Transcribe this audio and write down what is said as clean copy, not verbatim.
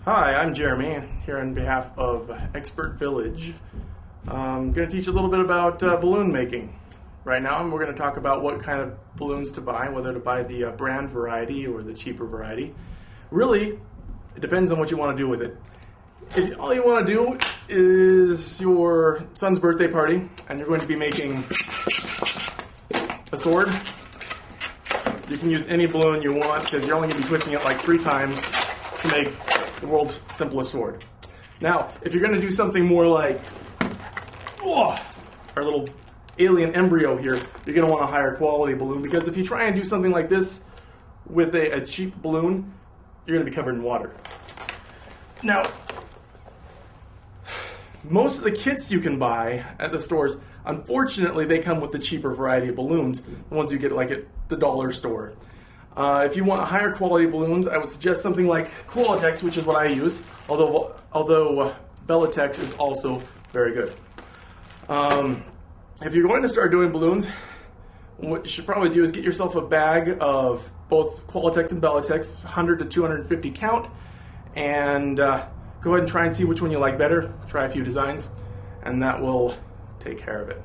Hi, I'm Jeremy, here on behalf of ExpertVillage. I'm going to teach a little bit about balloon making. Right now we're going to talk about what kind of balloons to buy, whether to buy the brand variety or the cheaper variety. Really, it depends on what you want to do with it. If all you want to do is your son's birthday party and you're going to be making a sword, you can use any balloon you want because you're only going to be twisting it like 3 times to make the world's simplest sword. Now, if you're going to do something more like our little alien embryo here, you're going to want a higher quality balloon, because if you try and do something like this with a cheap balloon, you're going to be covered in water. Now, most of the kits you can buy at the stores, unfortunately, they come with the cheaper variety of balloons, the ones you get like at the dollar store. If you want higher quality balloons, I would suggest something like Qualitex, which is what I use, although Bellatex is also very good. If you're going to start doing balloons, what you should probably do is get yourself a bag of both Qualitex and Bellatex, 100 to 250 count, and go ahead and try and see which one you like better. Try a few designs, and that will take care of it.